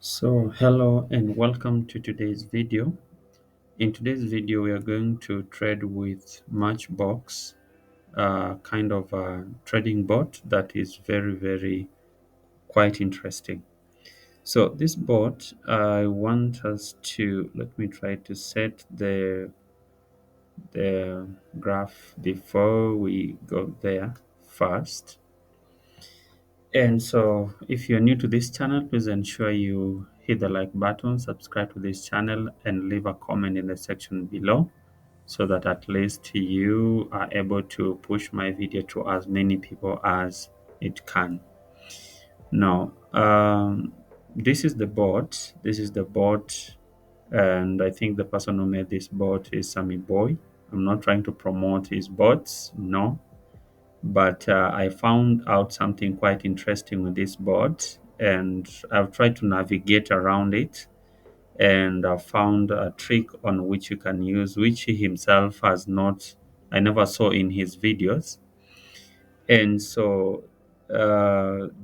So hello and welcome to today's video. In today's video, we are going to trade with Matchbox, kind of a trading bot that is very quite interesting. So this bot, I want us to let me try to set the graph before we go there first. And so if you're new to this channel, please ensure you hit the like button, subscribe to this channel, and leave a comment in the section below so that at least you are able to push my video to as many people as it can. Now, this is the bot. This is the bot, and I think the person who made this bot is Sammy Boy. I'm not trying to promote his bots, no, but I found out something quite interesting with this bot, and I've tried to navigate around it, and I found a trick on which you can use, which he himself has not, I never saw in his videos. And so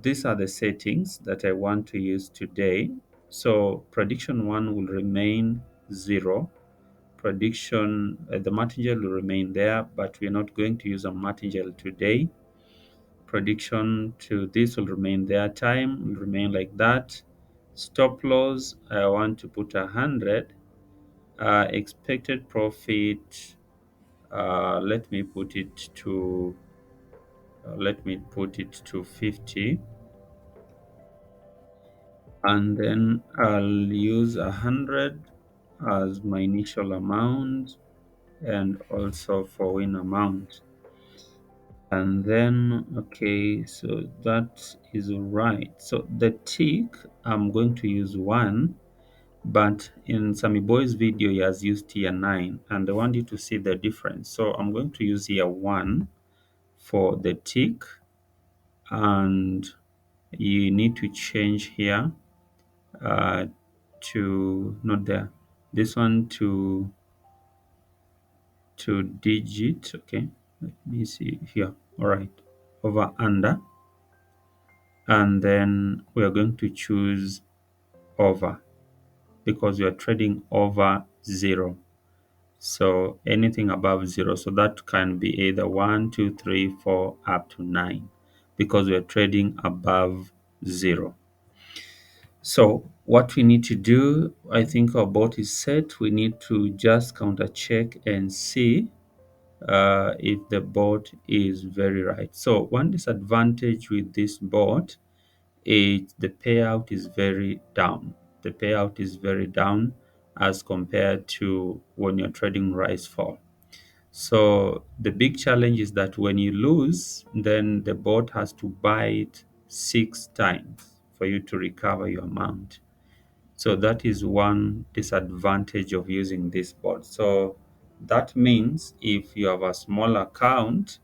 these are the settings that I want to use today. So prediction one will remain 0. Prediction, the martingale will remain there, but we're not going to use a martingale today. Prediction to this will remain there. Time will remain like that. Stop loss, I want to put 100. Expected profit, let me put it to 50, and then I'll use 100 as my initial amount and also for win amount. And then okay, so that is right. So the tick, I'm going to use 1, but in Sammy Boy's video he has used tier 9, and I want you to see the difference. So I'm going to use here 1 for the tick, and you need to change here uh, to not there, this one to digit. Okay, let me see here. All right, over under, and then we are going to choose over because we are trading over 0. So anything above 0, so that can be either 1, 2, 3, 4 up to 9 because we are trading above 0. So what we need to do, I think our bot is set. We need to just counter check and see if the bot is very right. So one disadvantage with this bot is the payout is very down. The payout is very down as compared to when you're trading risefall. So the big challenge is that when you lose, then the bot has to buy it 6 times for you to recover your amount. So that is one disadvantage of using this bot. So that means if you have a small account,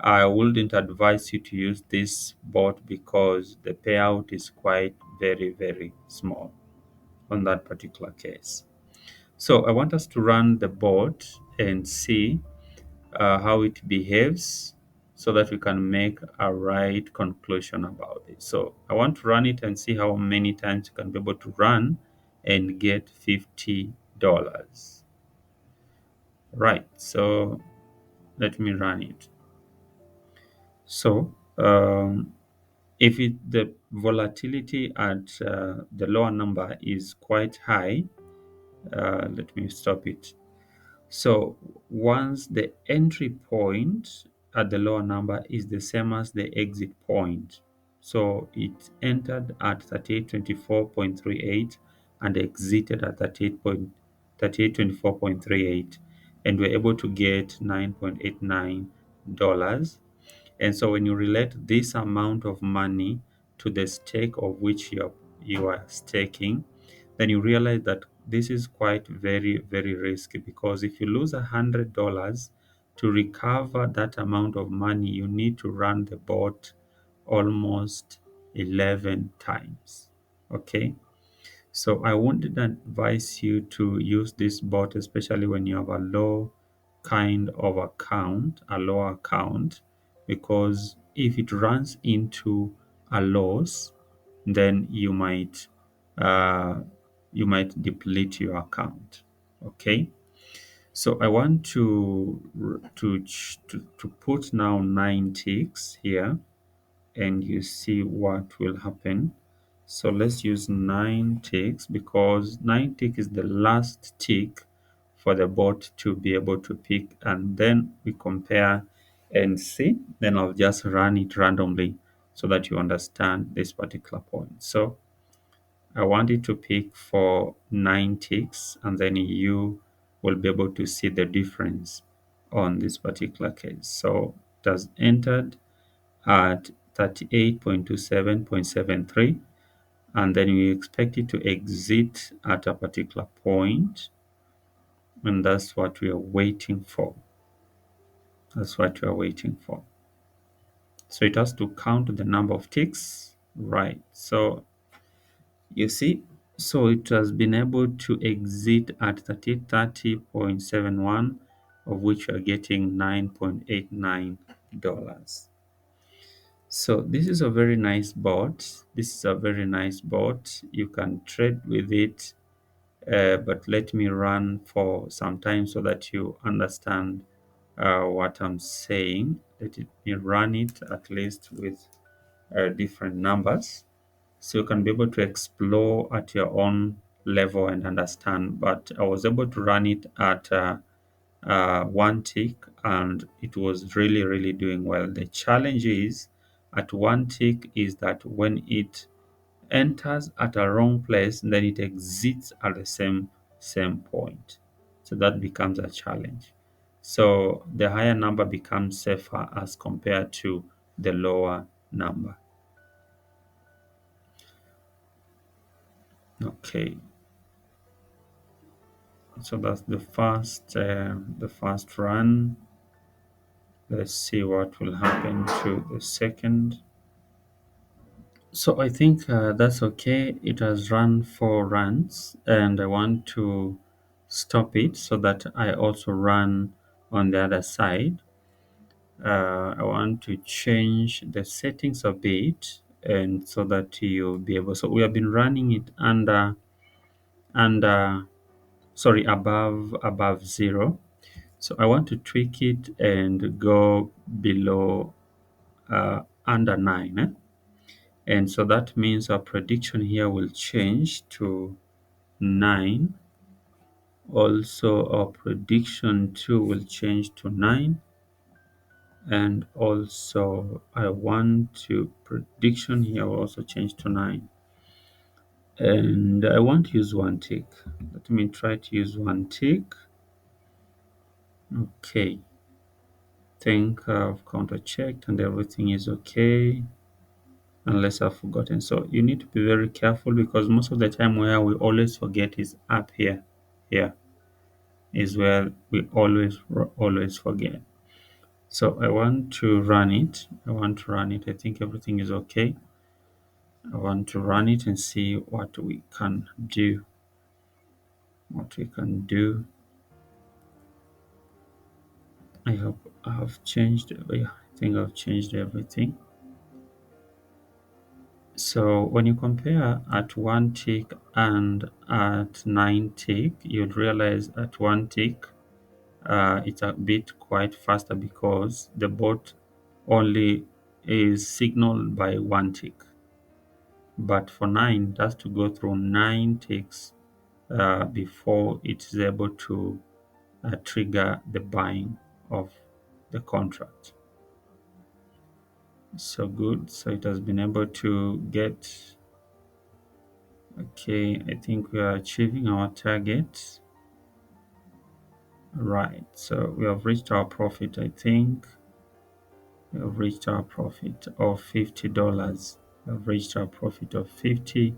I wouldn't advise you to use this bot because the payout is quite very small on that particular case. So I want us to run the bot and see how it behaves so that we can make a right conclusion about it. So I want to run it and see how many times you can be able to run and get $50. Right, so let me run it. So if the volatility at the lower number is quite high, let me stop it. So once the entry point at the lower number is the same as the exit point, so it entered at 3824.38 and exited at 3824.38, and we're able to get $9.89. And so when you relate this amount of money to the stake of which you are staking, then you realize that this is quite very risky, because if you lose $100 to recover that amount of money, you need to run the bot almost 11 times. Okay, so I wouldn't advise you to use this bot, especially when you have a low kind of account, a low account, because if it runs into a loss, then you might uh, you might deplete your account. Okay, so I want to put now 9 ticks here, and you see what will happen. So let's use 9 ticks, because 9 tick is the last tick for the bot to be able to pick, and then we compare and see. Then I'll just run it randomly so that you understand this particular point. So I want it to pick for 9 ticks, and then you will be able to see the difference on this particular case. So it has entered at 38.27.73, and then we expect it to exit at a particular point, and that's what we are waiting for. That's what we are waiting for. So it has to count the number of ticks, right? So you see, so it has been able to exit at 30.71, of which we are getting $9.89. So this is a very nice bot. This is a very nice bot. You can trade with it, but let me run for some time so that you understand what I'm saying. Me run it at least with different numbers, so you can be able to explore at your own level and understand. But I was able to run it at 1 tick, and it was really doing well. The challenge is at 1 tick is that when it enters at a wrong place, then it exits at the same point. So that becomes a challenge. So the higher number becomes safer as compared to the lower number. Okay, so that's the first run. Let's see what will happen to the second. So I think that's okay. It has run 4 runs, and I want to stop it so that I also run on the other side. I want to change the settings a bit, and so that you'll be able. So we have been running it under sorry, above 0. So I want to tweak it and go below under 9. And so that means our prediction here will change to 9. Also, our prediction too will change to 9. And also, I want to prediction here will also change to 9. And I want to use 1 tick. Let me try to use 1 tick. Okay. Think I've counter checked and everything is okay, unless I've forgotten. So you need to be very careful, because most of the time where we always forget is up here. Here is where we always forget. So I want to run it. I think everything is okay. I want to run it and see what we can do. I hope I have changed. Yeah, I think I've changed everything. So when you compare at 1 tick and at 9 tick, you'd realize at 1 tick, it's a bit quite faster, because the bot only is signaled by 1 tick. But for 9, it has to go through 9 ticks before it is able to trigger the buying of the contract. So good. So it has been able to get. Okay, I think we are achieving our target. Right, so we have reached our profit. I think we have reached our profit of $50. We have reached our profit of $50.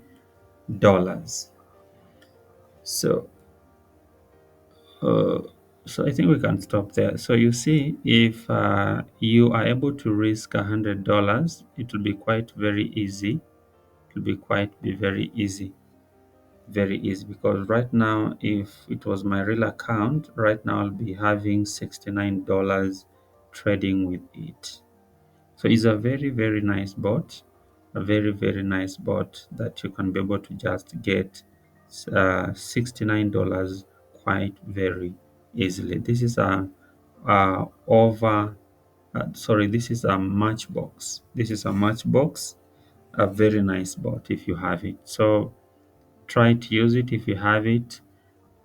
So, uh, so I think we can stop there. So you see, if you are able to risk $100, it will be quite very easy. It will be very easy. Very easy, because right now, if it was my real account, right now I'll be having $69 trading with it. So it's a very nice bot, a very, very nice bot that you can be able to just get $69 quite very easily. This is this is a Matchbox. This is a Matchbox, a very nice bot if you have it. So try to use it if you have it.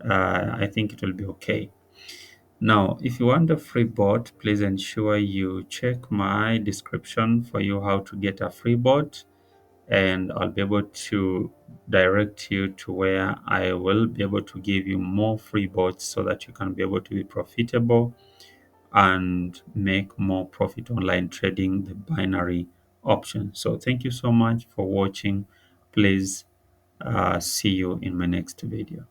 I think it will be okay. Now, if you want a free bot, please ensure you check my description for you how to get a free bot, and I'll be able to direct you to where I will be able to give you more free bots so that you can be able to be profitable and make more profit online trading the binary option. So thank you so much for watching. Please see you in my next video.